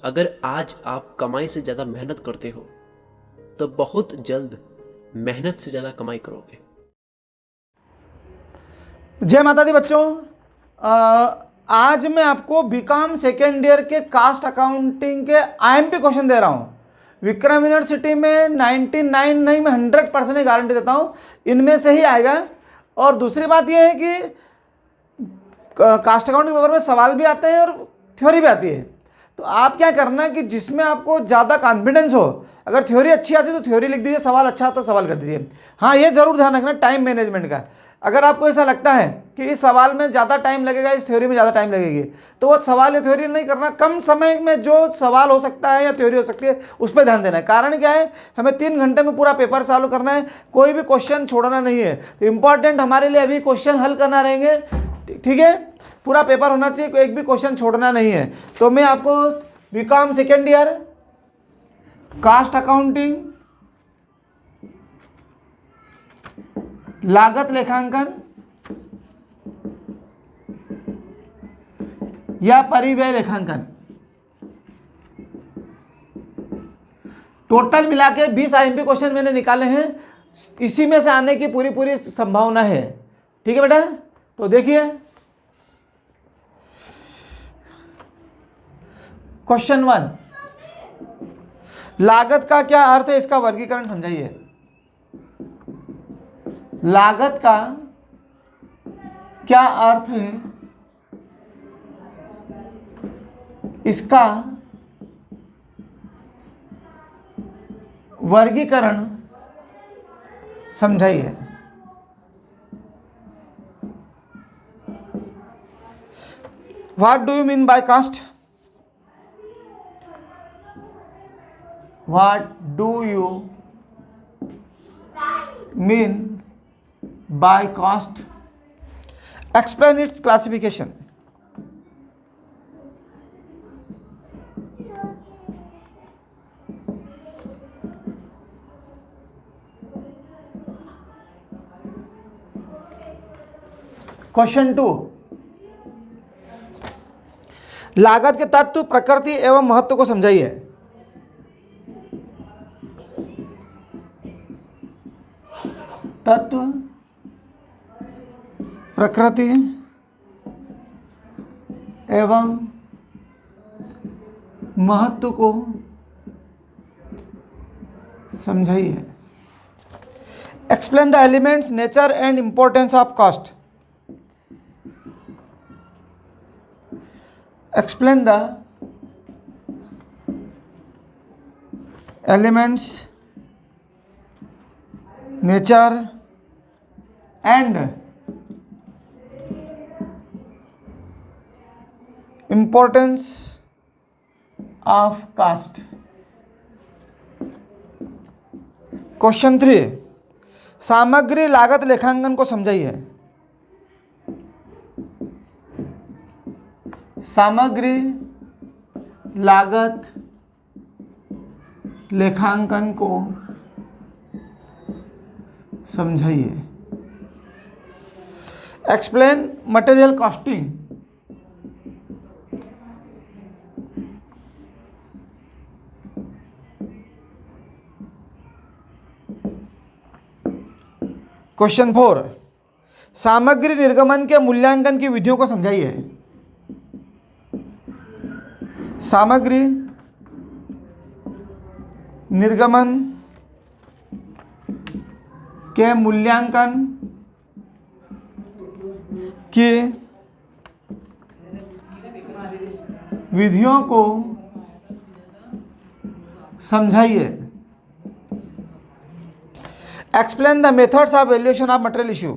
अगर आज आप कमाई से ज़्यादा मेहनत करते हो तो बहुत जल्द मेहनत से ज़्यादा कमाई करोगे। जय माता दी बच्चों। आज मैं आपको बीकॉम सेकेंड ईयर के कास्ट अकाउंटिंग के आईएमपी क्वेश्चन दे रहा हूँ। विक्रम यूनिवर्सिटी में 99 नहीं, मैं 100% गारंटी देता हूँ इनमें से ही आएगा। और दूसरी बात यह है कि कास्ट अकाउंटिंग पेपर में सवाल भी आते हैं और थ्योरी भी आती है। तो आप क्या करना कि जिसमें आपको ज़्यादा कॉन्फिडेंस हो, अगर थ्योरी अच्छी आती है तो थ्योरी लिख दीजिए, सवाल अच्छा आता तो सवाल कर दीजिए। हाँ, ये ज़रूर ध्यान रखना टाइम मैनेजमेंट का। अगर आपको ऐसा लगता है कि इस सवाल में ज़्यादा टाइम लगेगा, इस थ्योरी में ज़्यादा टाइम लगेगी, तो वो सवाल या थ्योरी नहीं करना। कम समय में जो सवाल हो सकता है या थ्योरी हो सकती है उस पर ध्यान देना है। कारण क्या है, हमें 3 घंटे में पूरा पेपर सॉल्व करना है, कोई भी क्वेश्चन छोड़ना नहीं है। तो इंपॉर्टेंट हमारे लिए अभी क्वेश्चन हल करना रहेंगे, ठीक है। पूरा पेपर होना चाहिए, एक भी क्वेश्चन छोड़ना नहीं है। तो मैं आपको BCom second year cost accounting, लागत लेखांकन या परिव्यय लेखांकन, टोटल मिला के 20 आईएमपी क्वेश्चन मैंने निकाले हैं। इसी में से आने की पूरी संभावना है, ठीक है बेटा। तो देखिए क्वेश्चन 1, लागत का क्या अर्थ है, इसका वर्गीकरण समझाइए। लागत का क्या अर्थ है, इसका वर्गीकरण समझाइए। What do you mean by cost? What do you mean by cost? Explain its classification. Question 2, लागत के तत्व, प्रकृति एवं महत्व को समझाइए। तत्व, प्रकृति एवं महत्व को समझाइए। Explain the elements, nature and importance of cost. Explain the elements, nature and importance of cost. Question 3, सामग्री लागत लेखांकन को समझाइए। सामग्री लागत लेखांकन को समझाइए। Explain material costing. क्वेश्चन 4, सामग्री निर्गमन के मूल्यांकन की विधियों को समझाइए। सामग्री निर्गमन के मूल्यांकन की विधियों को समझाइए। Explain the methods of valuation of material issue.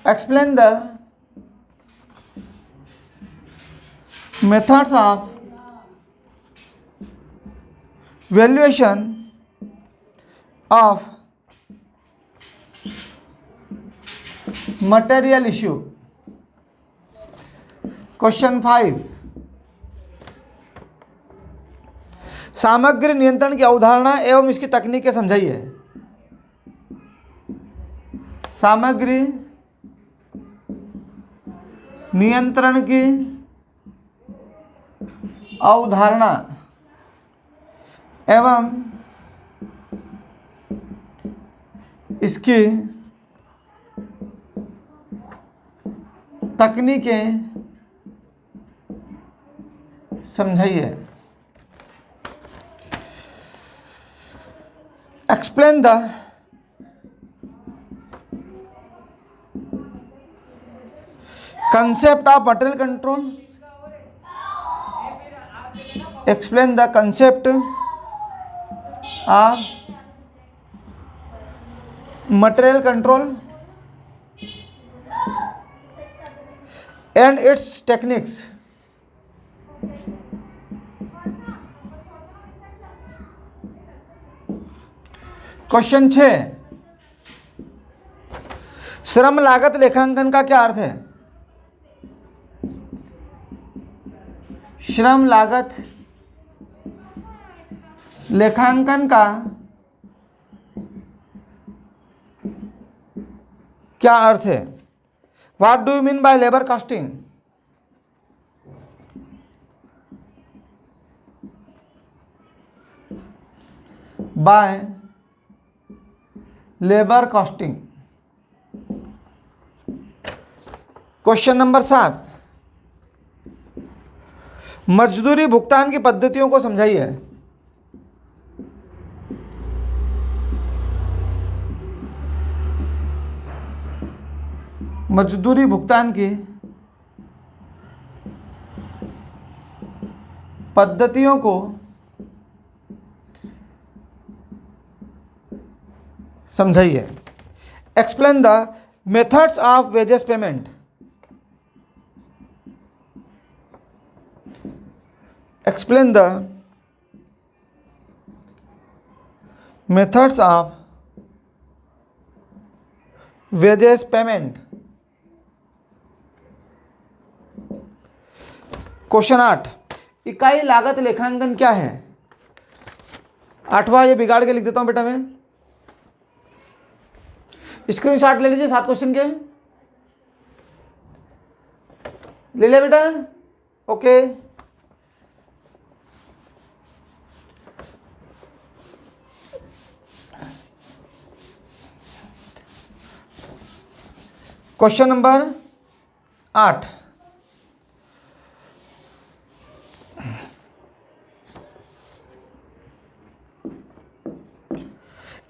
Explain the methods of valuation of material issue. Question 5, सामग्री नियंत्रण की अवधारणा एवं इसकी तकनीकें समझाइए। सामग्री नियंत्रण की अवधारणा एवं इसकी तकनीकें समझाइए। Explain the concept of material control, explain the concept of material control and its techniques। Question 6, श्रम लागत लेखांकन का क्या अर्थ है? श्रम लागत लेखांकन का क्या अर्थ है? What do you mean by labour costing? By labour costing. Question number 7, मजदूरी भुगतान की पद्धतियों को समझाइए। मजदूरी भुगतान की पद्धतियों को समझाइए। Explain the methods of wages payment. Explain the methods of wages payment. Question 8, इकाई लागत लेखांकन क्या है? 8वां ये बिगाड़ के लिख देता हूं बेटा मैं। स्क्रीनशॉट ले लीजिए 7 क्वेश्चन के। ले लिया बेटा? ओके। क्वेश्चन नंबर 8,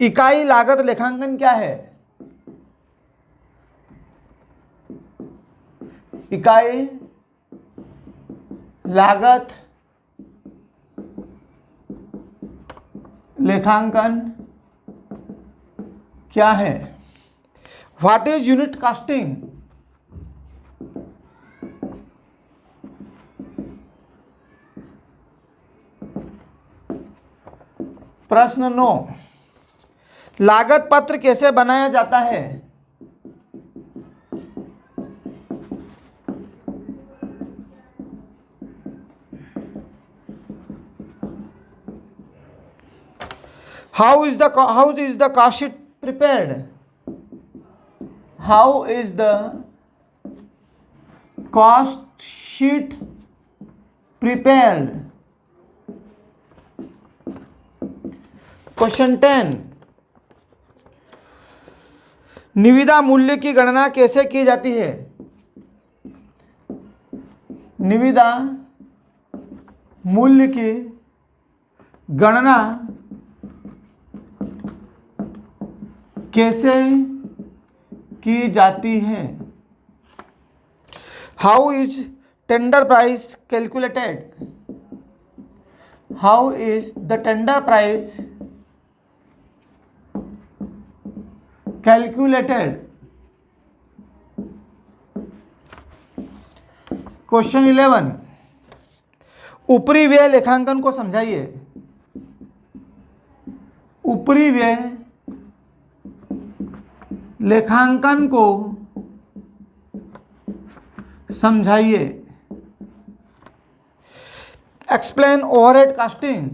इकाई लागत लेखांकन क्या है? इकाई लागत लेखांकन क्या है? What is unit costing? प्रश्न 9, लागत पत्र कैसे बनाया जाता है? How is the cost sheet prepared? How is the cost sheet prepared? Question 10, निविदा मूल्य की गणना कैसे की जाती है? निविदा मूल्य की गणना कैसे की जाती है? How is tender price calculated? How is the tender price calculated? Question 11, ऊपरी व्यय लेखांकन को समझाइए। ऊपरी व्यय लेखांकन को समझाइए। Explain overhead costing.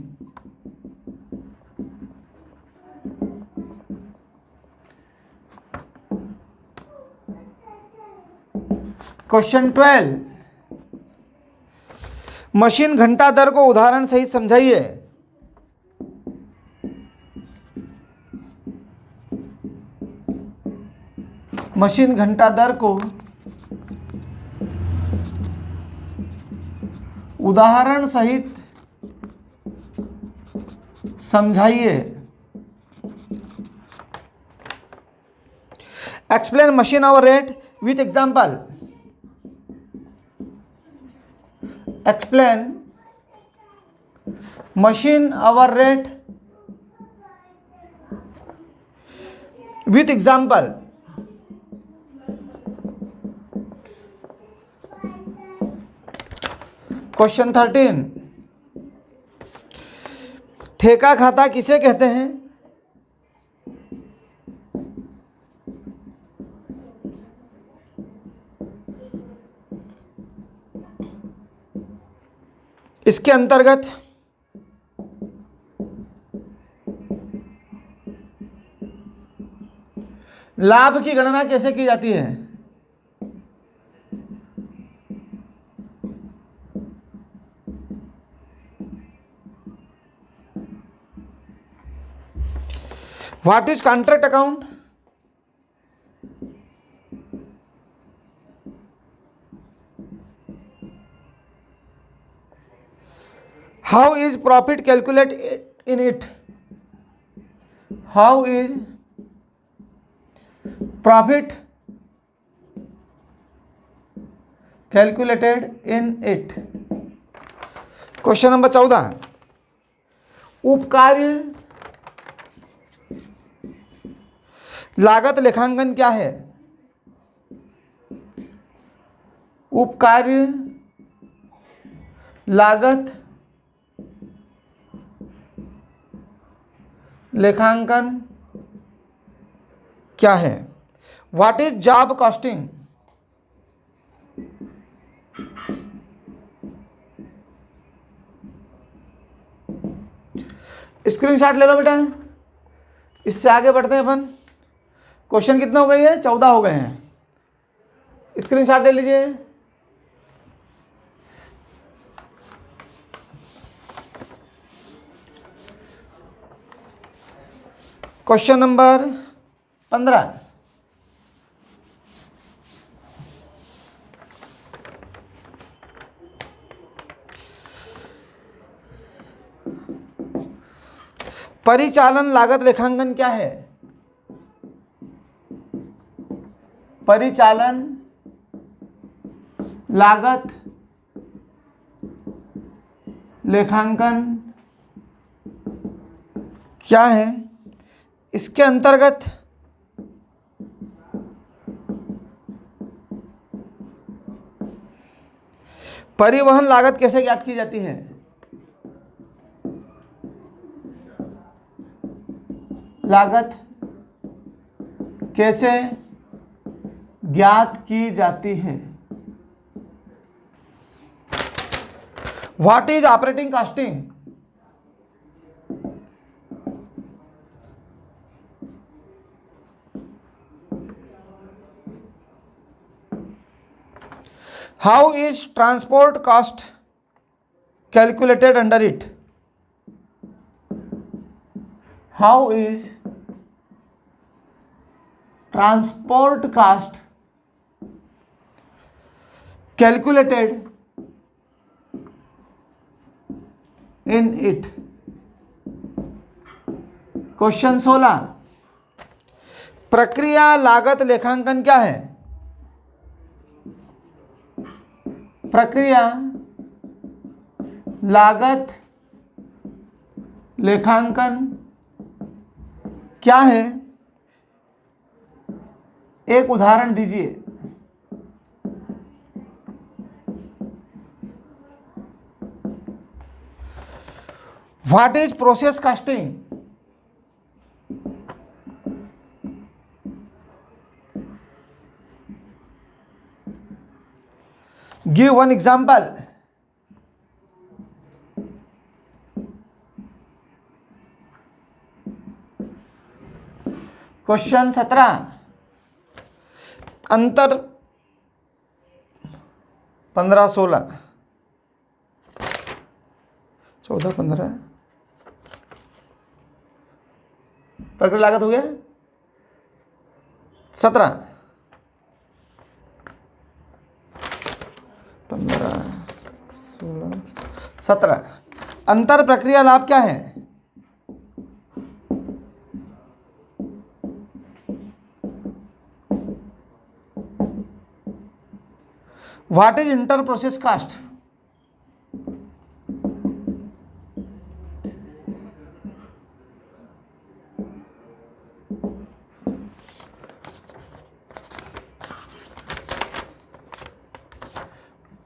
Question 12, machine घंटा दर को उदाहरण सहित समझाइए। मशीन घंटा दर को उदाहरण सहित समझाइए। Explain machine hour rate with example. Explain machine hour rate with example. Question 13, ठेका खाता किसे कहते हैं? इसके अंतर्गत लाभ की गणना कैसे की जाती है? What is contract account? How is profit calculated in it? How is profit calculated in it? Question number 14, उपकार्य लागत लेखांकन क्या है? उपकार्य लागत लेखांकन क्या है? What is job costing? Screenshot ले लो बेटा, इससे आगे बढ़ते हैं अपन। क्वेश्चन कितने हो गए हैं? 14 हो गए हैं। स्क्रीनशॉट ले लीजिए। क्वेश्चन नंबर 15, परिचालन लागत लेखांकन क्या है? परिचालन लागत लेखांकन क्या है? इसके अंतर्गत परिवहन लागत कैसे ज्ञात की जाती है? लागत कैसे ज्ञात की जाती है? What is operating costing? How is transport cost calculated under it? How is transport cost calculated in it? Question 16, प्रक्रिया लागत लेखांकन क्या है? प्रक्रिया लागत लेखांकन क्या है? एक उदाहरण दीजिए। What is process costing? Give one example. Question 17, अंतर 15-16, 14, 15 प्रक्रिया लागत हो गया 17, 15, 16, 17। अंतर प्रक्रिया लाभ क्या है? What is inter process cost?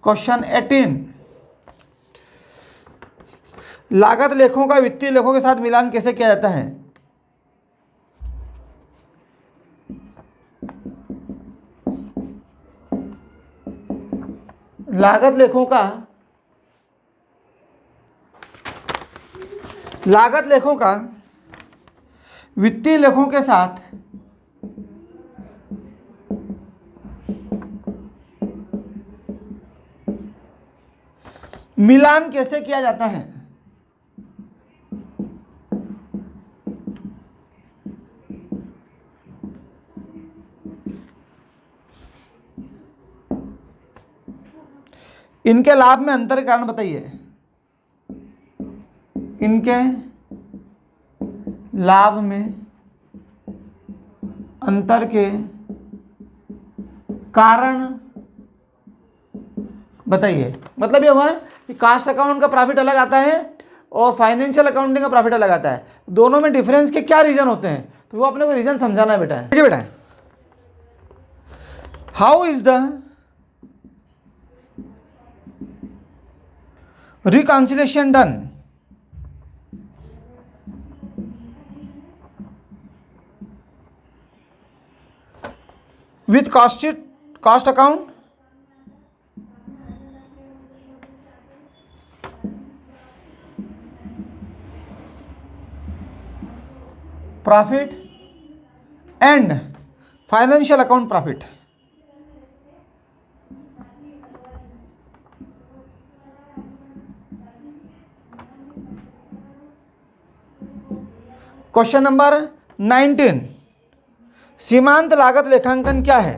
Question 18, लागत लेखों का वित्तीय लेखों के साथ मिलान कैसे किया जाता है? लागत लेखों का वित्तीय लेखों के साथ मिलान कैसे किया जाता है? इनके लाभ में अंतर के कारण बताइए। इनके लाभ में अंतर के कारण बताइए। मतलब ये हुआ कि कास्ट अकाउंट का प्रॉफिट अलग आता है और फाइनेंशियल अकाउंटिंग का प्रॉफिट अलग आता है। दोनों में डिफरेंस के क्या रीजन होते हैं, तो वो अपने को रीजन समझाना है बेटा। ठीक है बेटा। How is the reconciliation done? With cost account? Profit and financial account profit. Question number 19, सीमांत लागत लेखांकन क्या है?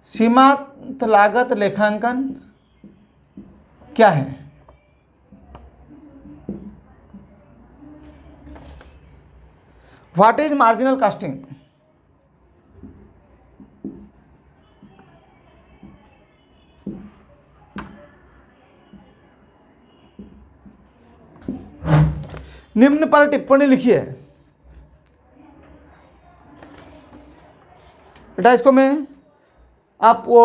सीमांत लागत लेखांकन क्या है? What is marginal casting? निम्न पर टिप्पणी लिखिए। बेटा इसको मैं आप वो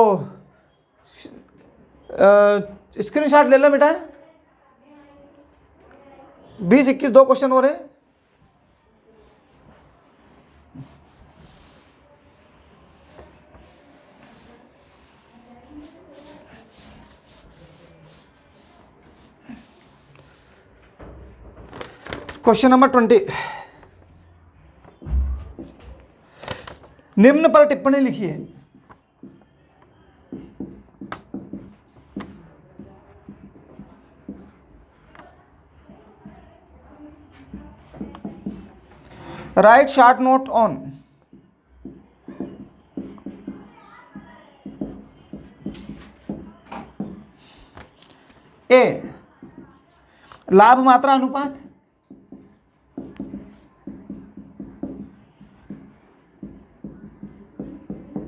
स्क्रीनशॉट ले लो बेटा। 20-21 2 क्वेश्चन हो रहे। क्वेश्चन नंबर 20, निम्न पर टिप्पणी लिखिए। Write short note on. A, लाभ मात्रा अनुपात।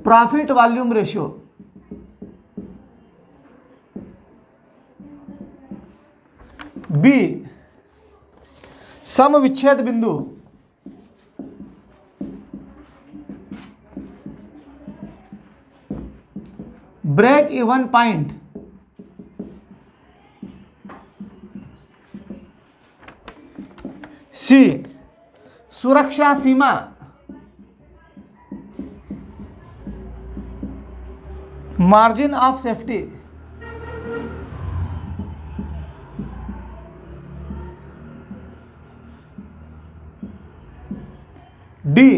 Profit volume ratio. बी, सम विच्छेद बिंदु। Break even point. सी, सुरक्षा सीमा। Margin of safety. डी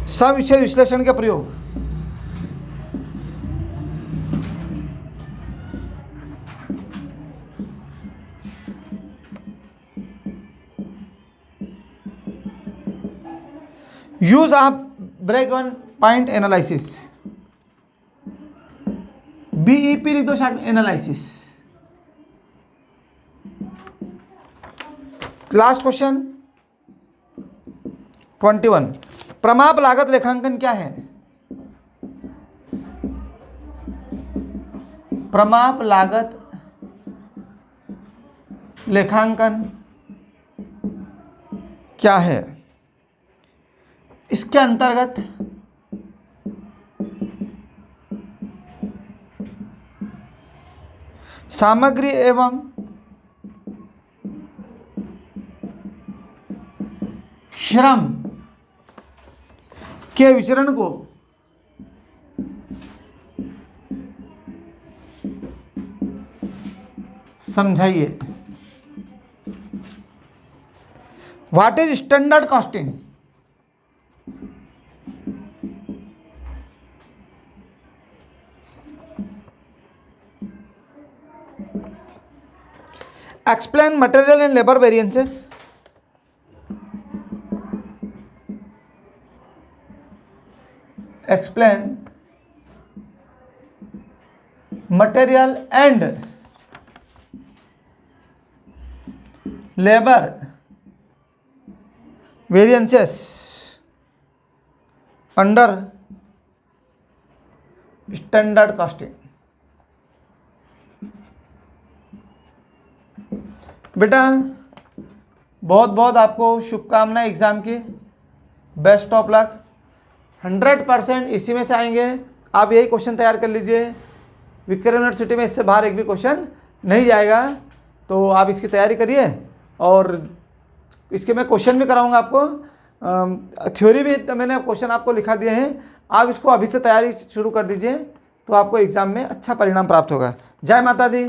सम विषय विश्लेषण का प्रयोग। Use of break even point analysis. BEP लिख दो शार्ट में, एनालिसिस। लास्ट क्वेश्चन 21, प्रमाप लागत लेखांकन क्या है? प्रमाप लागत लेखांकन क्या है? इसके अंतर्गत सामग्री एवं श्रम के विचरण को समझाइए। What is standard costing? Explain material and labor variances. Explain material and labor variances under standard costing. बेटा बहुत बहुत आपको शुभकामनाएं एग्ज़ाम की, बेस्ट ऑफ लक। 100% इसी में से आएंगे। आप यही क्वेश्चन तैयार कर लीजिए, विक्रम यूनिवर्सिटी में इससे बाहर एक भी क्वेश्चन नहीं जाएगा, तो आप इसकी तैयारी करिए। और इसके मैं क्वेश्चन भी कराऊंगा आपको, थ्योरी भी मैंने क्वेश्चन आपको लिखा दिए हैं। आप इसको अभी से तैयारी शुरू कर दीजिए, तो आपको एग्ज़ाम में अच्छा परिणाम प्राप्त होगा। जय माता दी।